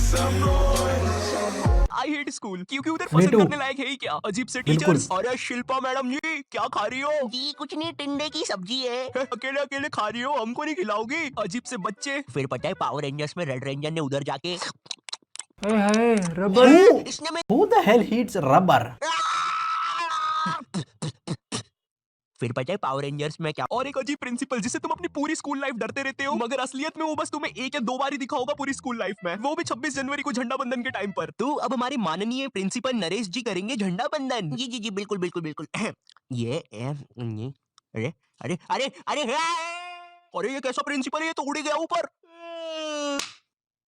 I hate school क्योंकि उधर Me पसंद too. करने लायक है ही क्या। अजीब से बिल्कुल। टीचर्स। अरे शिल्पा मैडम जी क्या खा रही हो? जी कुछ नहीं, टिंडे की सब्जी है। अकेले अकेले खा रही हो, हमको नहीं खिलाओगी? अजीब से बच्चे। फिर पता है पावर रेंजर्स में रेड रेंजर ने उधर जाके हाय रबर। इसने में Who the hell eats rubber? फिर पता है पावर रेंजर्स में क्या। और एक अजीब प्रिंसिपल जिससे तुम अपनी पूरी स्कूल लाइफ डरते रहते हो, मगर असलियत में वो बस तुम्हें 1 या 2 बार ही दिखा होगा पूरी स्कूल लाइफ में, वो भी 26 जनवरी को झंडा बंधन के टाइम पर। तो अब हमारे माननीय प्रिंसिपल नरेश जी करेंगे झंडा बंधन। जी जी जी बिल्कुल बिल्कुल बिल्कुल। ये अरे अरे अरे अरे अरे ये कैसा प्रिंसिपल है, ये तो उड़ गया ऊपर।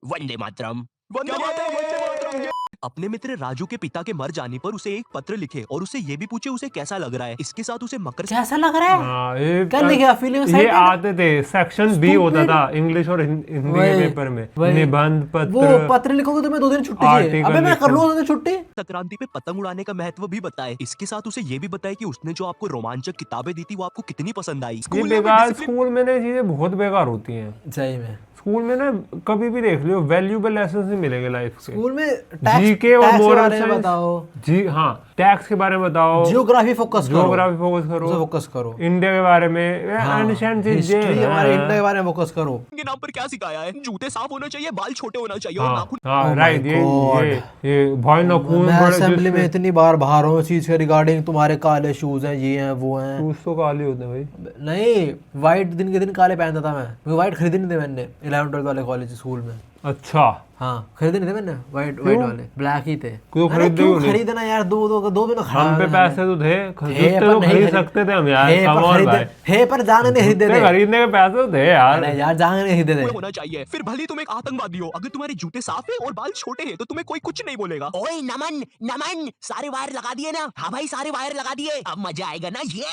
वंदे मातरम। वंदे मातरम, वंदे मातरम। अपने मित्र राजू के पिता के मर जाने पर उसे एक पत्र लिखे और उसे ये भी पूछे उसे कैसा लग रहा है। इसके साथ उसे मकर कैसा लग रहा है? हाँ, ये क्या लिखा? Feeling ये excited? आते थे सेक्शन बी होता Stupid. था इंग्लिश और हिंदी के वही, पेपर में। वही। निबंध वो पत्र। पत्र लिखोगे तो मैं 2 दिन छुट्टी चाहिए। Article अबे मैं कर लिखो। लूंगा 2 दिन छुट्टी। संक्रांति पे पतंग उड़ाने का महत्व भी बताए। इसके साथ उसे ये भी बताए कि उसने जो आपको रोमांचक किताबें दी थी वो आपको कितनी पसंद आई। ये स्कूल ने भी बेकार discipline- स्कूल में ना ये चीजें बहुत बेकार होती हैं। सही में स्कूल में ना कभी भी देख लियो वैल्यूएबल लेसन नहीं मिलेंगे लाइफ के। स्कूल में टैक्स जीके और के मोरल बारे में साइंस बताओ, जी हाँ टैक्स के बारे में बताओ, जियोग्राफी फोकस करो, ज्योग्राफी फोकस उसे करो, फोकस करो, इंडिया के बारे में एंशिएंट चीजें हिस्ट्री हमारे इंडिया के हैं। बारे में फोकस करो। के नाम पर क्या सिखाया है? जूते साफ होना चाहिए, बाल छोटे होना चाहिए और हाँ नाखून। हाँ Oh my राइट God. ये भाई नाखून मैं बड़े असेंबली में इतनी बार बाहर हूँ इस चीज के रिगार्डिंग, तुम्हारे काले शूज हैं, ये हैं वो हैं। शूज तो काले होते हैं भाई। नहीं, वाइट दिन के दिन काले पहनता था मैं, मुझे वाइट खरीदे नहीं थे मैंने 11 12 वाले कॉलेज स्कूल में। अच्छा हाँ खरीदे नहीं थे मैंने, वाइट वाले ब्लैक ही थे। क्यों अरे खरीदे क्यों क्यों नहीं? खरीदना यार, दो दिन खड़ा हम पे रहना पैसे तो थे, थे, जूते पर तो नहीं खरीद सकते थे हम यार। थे, कम पर ऑन भाई, थे पर जाने नहीं खरीदे जूते थे। खरीदने के पैसे तो थे यार। अरे यार जाने नहीं खरीदे थे। होना चाहिए। फिर भले ही तुम एक आतंकवादी हो, अगर तुम्हारे जूते साफ है और बाल छोटे हैं तो तुम्हें कोई कुछ नहीं बोलेगा। ओए नमन नमन, सारे वायर लगा दिए ना? हाँ भाई सारे वायर लगा दिए, अब मजा आएगा ना। ये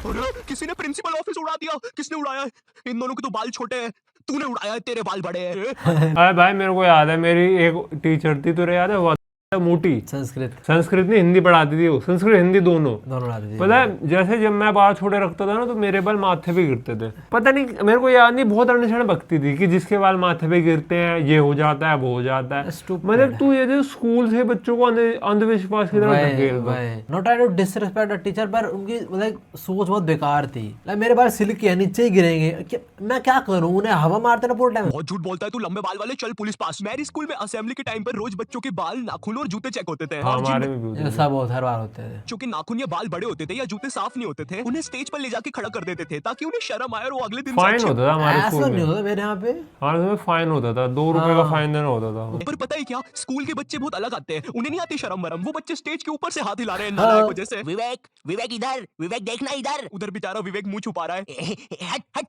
अरे किसी ने प्रिंसिपल ऑफिस उड़ा दिया। किसने उड़ाया है? इन दोनों के तो बाल छोटे हैं। तूने उड़ाया है, तेरे बाल बड़े हैं। अरे भाई मेरे को याद है मेरी एक टीचर थी, तुझे याद है वो मोटी, संस्कृत संस्कृत नहीं हिंदी पढ़ाती थी वो, संस्कृत हिंदी दोनों। दोनों आते थे। पता है जैसे जब मैं बाल छोटे रखता था ना तो मेरे बाल माथे पे गिरते थे। पता नहीं मेरे को याद नहीं, बहुत अनशन बकती थी कि जिसके बाल माथे पे गिरते हैं ये हो जाता है वो हो जाता है। Stupid. मतलब तू ये जो स्कूल से बच्चों को अंधविश्वास की तरफ ढकेल दो। Not trying to disrespect the teacher, पर उनकी मतलब सोच बहुत बेकार थी। लाइक मेरे बाल सिल्की है, नीचे ही गिरेंगे, मैं क्या करूं? उन्हें हवा मारते ना पूरे टाइम। बहुत झूठ बोलता है तू, लंबे बाल वाले। चल पुलिस पास। मेरी स्कूल में असेंबली के टाइम पर रोज बच्चों के बाल, नाखून और जूते चेक होते थे। हाँ, और जिन हमारे में भी होते ये थे। सब बहुत हर बार होते थे। बच्चों के नाखून या बाल बड़े होते थे या जूते साफ नहीं होते थे, उन्हें स्टेज पर ले जाके खड़ा कर देते थे ताकि उन्हें शर्म आए और वो अगले दिन से फाइन अच्छे- होता था हमारे ऐसा स्कूल नहीं में। होता मेरे यहाँ पे। हमारे स्कूल में फाइन होता था, 2 रुपए का फाइन देना होता था। पर पता है क्या, स्कूल के बच्चे बहुत अलग आते हैं। उन्हें नहीं आती शर्म वरम। वो बच्चे स्टेज के ऊपर से हाथ हिला रहे हैं नालायकों जैसे। विवेक विवेक इधर, विवेक देखना इधर। उधर बेचारा विवेक मुंह छुपा रहा है। हट हट।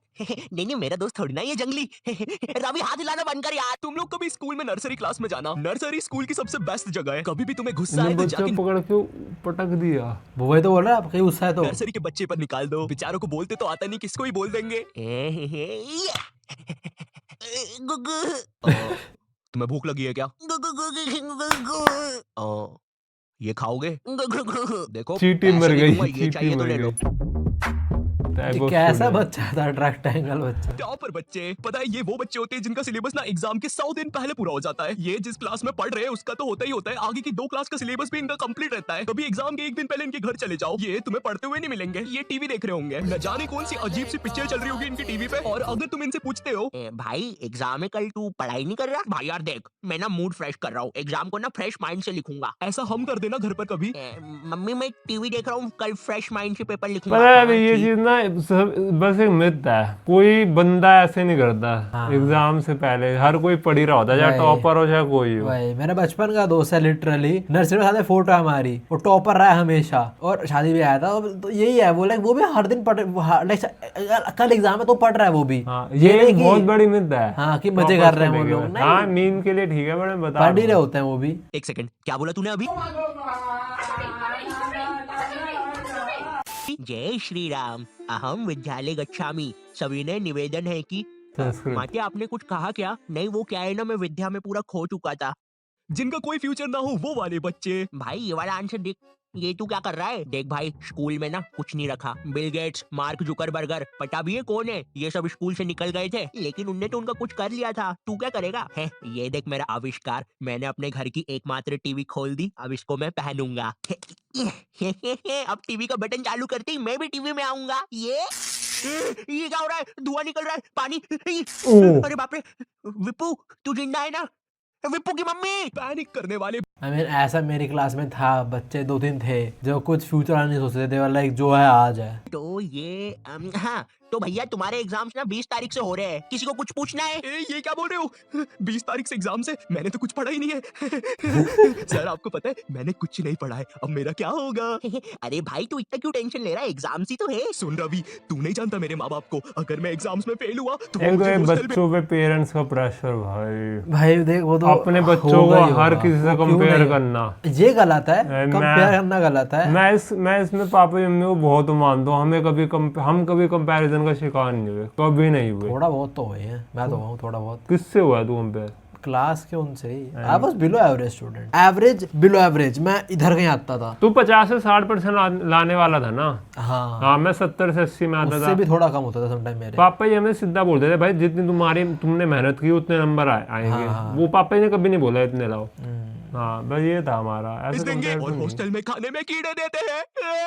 नहीं नहीं मेरा दोस्त थोड़ी ना ये जंगली। रवि हाथ हिलाना बंद कर यार। तुम लोग कभी स्कूल में नर्सरी क्लास में जाना। नर्सरी स्कूल की सबसे बेस्ट जगह है। कभी भी तुम्हें गुस्सा इन्हें आए तो बच्चों जाके पकड़ के पटक दिया। वो वही तो बोल रहा है, आप कहीं गुस्सा है तो। नर्सरी के बच्चे पर निकाल दो। बेचारों को बोलते तो आता नहीं, किसको ही बोल देंगे। गुगु तुम्हें भूख लगी है क्या? ये खाओगे? देखो चींटी पैसे मर नहीं गई, दूंगा, ये चींटी चाहिए तो मर ले लो। गई। ये कैसा बच्चा था, रेक्टेंगल बच्चा। टॉपर बच्चे, पता है ये वो बच्चे होते हैं जिनका सिलेबस ना एग्जाम के 100 दिन पहले पूरा हो जाता है। ये जिस क्लास में पढ़ रहे हैं उसका तो होता ही होता है, आगे की 2 क्लास का सिलेबस भी इनका कंप्लीट रहता है। कभी एग्जाम के 1 दिन पहले इनके घर चले जाओ, ये तुम्हें पढ़ते हुए नहीं मिलेंगे। ये टीवी देख रहे होंगे, न जाने कौन सी अजीब सी पिक्चर चल रही होगी इनकी टीवी पे। और अगर तुम इनसे पूछते हो भाई एग्जाम है कल, तू पढ़ाई नहीं कर रहा? भाई यार देख मैं ना मूड फ्रेश कर रहा हूँ, एग्जाम को ना फ्रेश माइंड से लिखूंगा। ऐसा हम कर देना घर पर कभी। मम्मी मैं टीवी देख रहा हूँ, कल फ्रेश माइंड से पेपर पता लिखूंगा। है अभी ये चीज ना बस एक मिथ है, कोई बंदा ऐसे नहीं करता। एग्जाम से पहले हर कोई पढ़ ही रहा होता है, चाहे वही। टॉपर हो चाहे कोई हो। भाई मेरा बचपन का दोस्त है, लिटरली नर्सरी में साथ फोटो है हमारी, वो टॉपर रहा है हमेशा और शादी भी आया था। तो यही है वो, लाइक वो भी हर दिन पढ़, लाइक कल एग्जाम है तो पढ़ रहा है वो भी। हाँ, ये नहीं कि- बहुत बड़ी मिथ है। हाँ कि मजे कर रहे हैं वो लोग, नहीं हाँ मीम के लिए ठीक है, बड़े बता पढ़ ही रहे होते हैं वो भी। एक सेकंड, क्या बोला तूने अभी? जय श्री राम, अहम विद्यालय गच्छामि। सविनय निवेदन है कि संस्कृत। माते आपने कुछ कहा क्या? नहीं वो क्या है ना, मैं विद्या में पूरा खो चुका था। जिनका कोई फ्यूचर ना हो वो वाले बच्चे। भाई ये वाला आंसर देख, ये तू क्या कर रहा है? देख भाई, स्कूल में ना कुछ नहीं रखा। बिल गेट्स, मार्क जुकरबर्गर, पता भी है कौन है? ये सब स्कूल से निकल गए थे, लेकिन उनने तो उनका कुछ कर लिया था। तू क्या करेगा? है ये देख मेरा आविष्कार। मैंने अपने घर की एकमात्र टीवी खोल दी, अब इसको मैं पहनूंगा। अब टीवी का बटन चालू करते ही मैं भी टीवी में आऊंगा। ये क्या हो रहा है? धुआं निकल रहा है, पानी। ओह। अरे बाप रे, विप्पू तू जिंदा है ना? विप्पू की मम्मी! पैनिक करने वाले आई मीन ऐसा मेरी क्लास में था, बच्चे 2-3 थे जो कुछ फ्यूचर नहीं सोचते थे, लाइक जो है आज है। तो ये हाँ, तो भैया तुम्हारे एग्जाम्स ना 20 तारीख से हो रहे हैं। किसी को कुछ पूछना है? ये क्या बोल रहे हो? 20 तारीख से एग्जाम से? मैंने तो कुछ पढ़ा ही नहीं है। सर आपको पता है मैंने कुछ नहीं पढ़ा है, अब मेरा क्या होगा? अरे भाई तू इतना क्यों टेंशन ले रहा है? एग्जाम्स ही तो है। सुन रवि, तू नहीं जानता मेरे माँ बाप को, अगर मैं एग्जाम्स में फेल हुआ तो वो एक तो मुझे ये hostel में- बच्चों पे पेरेंट्स का प्रेशर भाई, भाई देख वो तो अपने बच्चों होगा को ही हर होगा। किसी से वो क्यों कंपेयर नहीं? करना, ये गलत है, मैं- कंपेयर करना गलत है। मैं इसमें पापा मम्मी को बहुत मानता हूँ। हम कभी कंपैरिजन का शिकार नहीं हुए, कभी नहीं हुए। थोड़ा बहुत तो हुए हैं, मैं तो हूँ थोड़ा बहुत, किससे हुआ है तू कंपेयर? क्लास के उनसे ही। I was below average student, average below average, मैं इधर कहीं आता था। तू 50 से 60% लाने वाला था ना? हाँ, हाँ, मैं 70 से 80 में आता उससे था। भी थोड़ा कम होता था समटाइम मेरे। पापा जी हमें सीधा बोलते थे, भाई जितनी तुमने मेहनत की उतने नंबर आएंगे। हाँ। वो पापा जी ने कभी नहीं बोला इतने लाओ। हम्म। हाँ, बस ये था हमारा। इस ऐसे देंगे compare और तो नहीं। हॉस्टल में खाने में कीड़े देते हैं।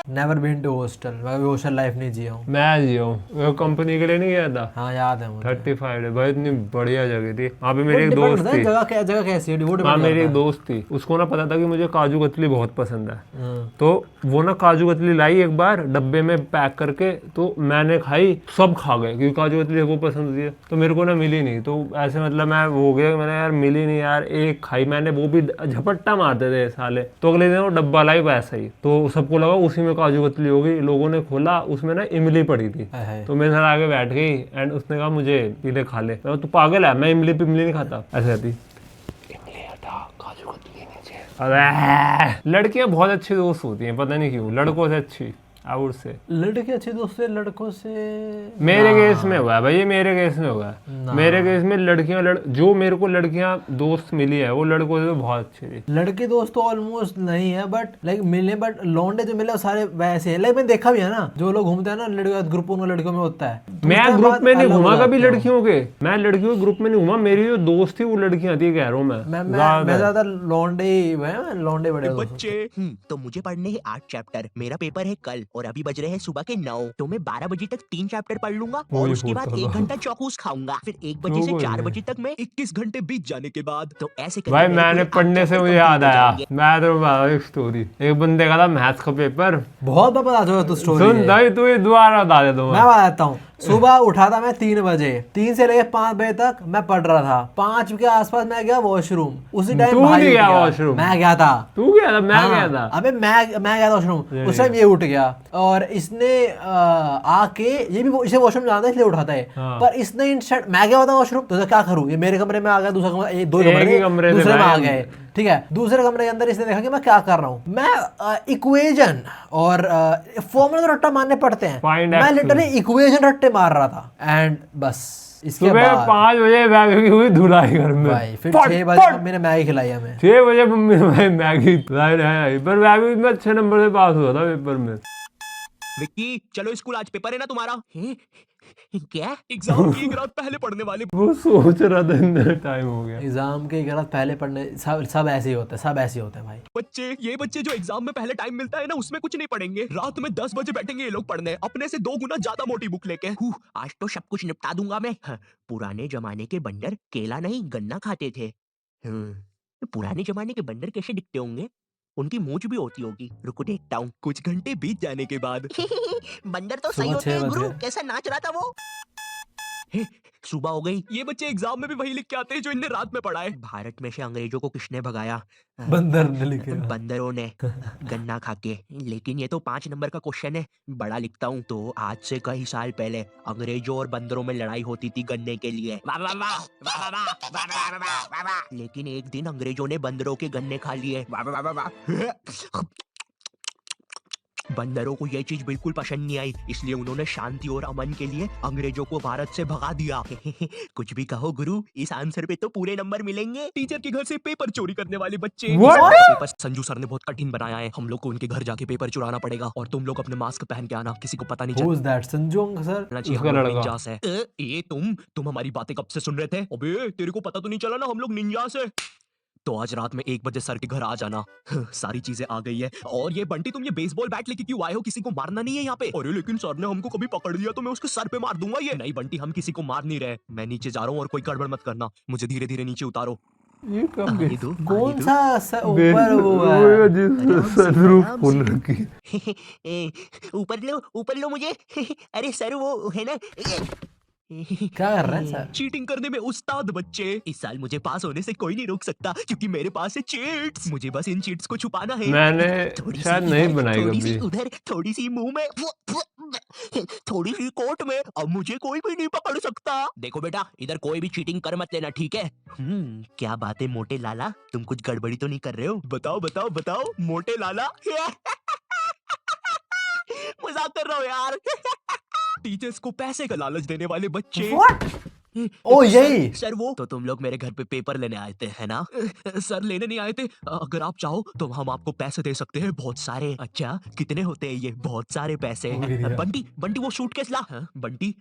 नेवर बीन टू हॉस्टल, मैं कभी हॉस्टल लाइफ नहीं जिया हूँ। मैं जिया हूँ, वो कंपनी के लिए नहीं गया था। हाँ याद है मुझे। 35 डे भाई, इतनी बढ़िया जगह थी। वहाँ पे वो मेरी एक depend दोस्त करता है, थी। जगह कैसी है, वो हाँ, depend मेरी एक करता है। दोस्त थी, उसको ना पता था कि मुझे काजू कतली बहुत पसंद है। हाँ। तो वो ना काजू कतली लाई एक बार डब्बे में पैक करके, तो मैंने खाई, सब खा गए क्योंकि काजू कतली वो पसंद होती है। तो मेरे को ना मिली नहीं, तो ऐसे मतलब मैं वो हो गया, मैंने यार मिली नहीं यार, एक खाई मैंने, वो भी झपट्टा मारते थे साले। तो अगले दिन वो डब्बा लाई वैसा ही, तो सबको लगा उसी में काजू कतली होगी। लोगों ने खोला, उसमें ना इमली पड़ी थी। हाय हाय। तो मेरे साथ आगे बैठ गई एंड उसने कहा मुझे पीले खा ले। तो तू पागल है, मैं इमली नहीं खाता। ऐसे कहती, इमली हटा, काजू कतली नीचे। अबे लड़कियां बहुत अच्छी दोस्त होती हैं, पता नहीं क्यों, लड़कों से अच्छी आउट से। लड़के अच्छे दोस्त है लड़कों से? मेरे ना। केस में हुआ है भाई, ये मेरे केस में हुआ ना। है। मेरे केस में लड़कियां जो मेरे को लड़कियां दोस्त मिली है वो लड़कों से तो बहुत अच्छी थी। लड़के दोस्त तो ऑलमोस्ट नहीं है, बट लाइक मिले, बट लौंडे जो मिले वो सारे वैसे हैं। लाइक मैंने देखा भी है ना, जो लोग घूमते हैं ना लड़कियों का ग्रुप, उन लड़कियों में होता है। तो मैं उसके ग्रुप बाद में नहीं अलग घूमा हो कभी जाते हो। लड़कियों के, मैं लड़कियों के ग्रुप में नहीं घूमा। मेरी जो दोस्त थी वो लड़कियां थी, कह रहा हूँ मैं मैं ज्यादा लौंडे ही हुए हैं, लौंडे बड़े दोस्त। बच्चे तो मुझे पढ़ने हैं 8 चैप्टर। मेरा पेपर है कल और अभी बज रहे हैं सुबह के 9। तो मैं 12 बजे तक 3 चैप्टर पढ़ लूंगा और वही उसके बाद होता 1 था। घंटा चौकूस खाऊंगा। फिर 1 बजे से वही 4 है। बजे तक मैं 21 घंटे बीत जाने के बाद तो ऐसे करके भाई मेरे मैंने पूरे 8 पढ़ने से चैप्टर मुझे याद complete हो आया, जाएंगे। मैं तो बता एक स्टोरी। एक बंदे का था मैथ्स का पेपर। बहुत बार बता दो तू स्टोरी सुन है। भाई, तू ये दोबारा बता दे दूंगा। मैं बताता हूँ। सुबह उठा था मैं 3 बजे, 3 से लेकर 5 बजे तक मैं पढ़ रहा था। 5 के आसपास मैं गया वॉशरूम, उसी टाइम तू भाई नहीं उठ गया गया। washroom? मैं गया था। तू गया था, मैं हाँ, गया था। अबे मैं गया था वॉशरूम, उस टाइम ये उठ गया और इसने आके, ये भी इसे वॉशरूम जाना था इसलिए उठाता है। हाँ। पर इसने इंस्टेंट, मैं गया था वॉशरूम, तो क्या करूँ, ये मेरे कमरे में आ गया, दूसरा कमरा, ये 2 एक ही कमरे से दूसरे में आ भाई। गए। ठीक है, दूसरे कमरे के अंदर इसने देखा कि मैं क्या कर रहा हूँ। मैं इक्वेजन और फॉर्मूला तो रट्टा मारने पड़ते हैं, Find मैं X। लिटरली इक्वेजन रट्टे मार रहा था। एंड बस इसके सुबह बाद 5 बजे मैगी हुई धुलाई घर में। भाई फिर फट, 6 बजे फट। मम्मी ने मैगी खिलाई हमें। 6 बजे मम्मी ने भाई मैगी खिलाई, पर मैगी में अच्छे नंबर से पास हुआ था पेपर में। विक्की चलो स्कूल, आज पेपर है ना तुम्हारा। क्या? एग्जाम की एक रात पहले पढ़ने वाले वो सोच रहा था इतना टाइम हो गया। एग्जाम के एक रात पहले पढ़ने, सब ऐसे ही होता है, सब ऐसे ही होते हैं भाई। ये बच्चे जो एग्जाम में पहले टाइम मिलता है ना उसमें कुछ नहीं पढ़ेंगे, रात में 10 बजे बैठेंगे ये लोग पढ़ने, अपने से 2 गुना ज्यादा मोटी बुक लेके। आज तो सब कुछ निपटा दूंगा मैं। पुराने जमाने के बंदर केला नहीं गन्ना खाते थे। पुराने जमाने के बंदर कैसे दिखते होंगे? उनकी मूंछ भी होती होगी। रुको देखता हूँ। कुछ घंटे बीत जाने के बाद बंदर तो सही सुबह होते 6 हैं गुरु, बजे। कैसा नाच रहा था वो। सुबह हो गई। ये बच्चे एग्जाम में भी वही लिख के आते हैं जो इनने रात में पढ़ा है। भारत में से अंग्रेजों को किसने भगाया? बंदर ने लिखे हुए। बंदरों ने, गन्ना खा के। लेकिन ये तो 5 नंबर का क्वेश्चन है, बड़ा लिखता हूँ। तो आज से कई साल पहले अंग्रेजों और बंदरों में लड़ाई होती थी गन्ने के लिए। वाह वाह वाह, वाह वाह वाह, वाह वाह वाह, वाह वाह। लेकिन एक दिन अंग्रेजों ने बंदरों के गन्ने खा लिए। वाह वाह वाह वाह। बंदरों को ये चीज बिल्कुल पसंद नहीं आई, इसलिए उन्होंने शांति और अमन के लिए अंग्रेजों को भारत से भगा दिया। कुछ भी कहो गुरु, इस आंसर पे तो पूरे नंबर मिलेंगे। टीचर के घर से पेपर चोरी करने वाले बच्चे। What? पेपर संजू सर ने बहुत कठिन बनाया है, हम लोग को उनके घर जाके पेपर चुराना पड़ेगा और तुम लोग अपने मास्क पहन के आना, किसी को पता नहीं Who is that? Sanju sir? चलना चाहिए उसका हम लोग लड़का। निंजास है। ये तुम हमारी बातें कब से सुन रहे थे? अबे तेरे को पता तो नहीं चला ना हम लोग निंजास है। तो आज रात में 1 बजे सर के घर आ जाना। सारी चीजें आ गई है। और ये बंटी, तुम ये बेसबॉल बैट लेके क्यों आए हो? किसी को मारना नहीं है यहाँ पे। अरे लेकिन सर ने हमको कभी पकड़ लिया तो मैं उसके सर पे मार दूंगा। ये नहीं बंटी, हम किसी को मार नहीं रहे। मैं नीचे जा रहा हूँ और कोई गड़बड़ मत करना, मुझे धीरे धीरे नीचे उतारो। ये कब आने दो, कौन आने दो। सा ऊपर वो है? जिस सनरूफ खोल रखी। ऊपर लो मुझे। अरे सर वो है ना, क्या कर रहा है सर? चीटिंग करने में उस्ताद बच्चे। इस साल मुझे पास होने से कोई नहीं रोक सकता क्योंकि मेरे पास है चीट्स। मुझे बस इन चीट्स को छुपाना है। मैंने थोड़ी सी शायद नहीं इधर, बनाई थोड़ी सी कभी। उधर, थोड़ी सी मुंह में, थोड़ी सी कोट में। अब मुझे कोई भी नहीं पकड़ सकता। देखो बेटा, इधर कोई भी चीटिंग कर मत लेना, ठीक है? क्या बात है मोटे लाला, तुम कुछ गड़बड़ी तो नहीं कर रहे हो? बताओ बताओ बताओ मोटे लाला। मजाक कर रहा हूँ यार। टीचर्स को पैसे का लालच देने वाले बच्चे। What? ओ यही। सर वो तो तुम लोग मेरे घर पे पेपर लेने आए थे, है ना? सर लेने नहीं आए थे, अगर आप चाहो तो हम आपको पैसे दे सकते हैं, बहुत सारे। अच्छा, कितने होते हैं ये? बहुत सारे पैसे। हो गया। बंटी वो सूटकेस ला। हाँ, बंटी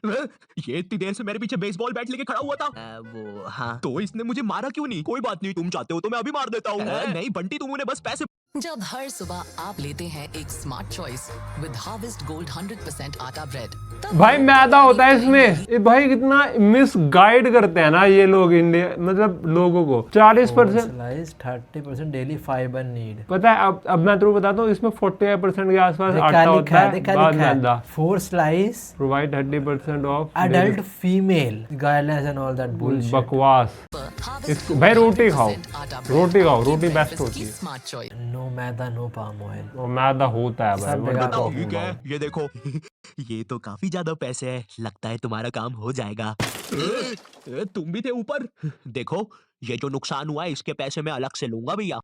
ये इतनी देर से मेरे पीछे बेसबॉल बैट लेके खड़ा हुआ था। वो हाँ। तो इसने मुझे मारा क्यों नहीं? कोई बात नहीं, तुम चाहते हो तो मैं अभी मार देता हूँ। नहीं बंटी, तुम उन्हें बस पैसे। जब हर सुबह आप लेते हैं एक smart choice with harvest gold 100% आटा ब्रेड, तब भाई मैदा होता है इसमें। ये भाई कितना मिस गाइड करते हैं ना ये लोग, इंडिया मतलब लोगों को। 40% स्लाइस 30% डेली फाइबर नीड। पता है। अब मैं तुमको बताता हूँ, इसमें 45% के आसपास आटा देखा होता है, लिखा बाद लिखा मैदा। है 4 slice provide 30% of adult female guidelines and all that bullshit. बकवास। हार्वेस्ट भाई रोटी खाओ, आटा रोटी खाओ, आपकी रोटी बेस्ट breakfast होती की है। Smart choice. No मैदा no palm oil. और मैदा होता है भाई, सब what जगह the talking ठीक है, about? ये देखो। ये तो काफी ज्यादा पैसे है, लगता है तुम्हारा काम हो जाएगा। तुम भी थे ऊपर। देखो, ये जो नुकसान हुआ है इसके पैसे मैं अलग से लूंगा भैया।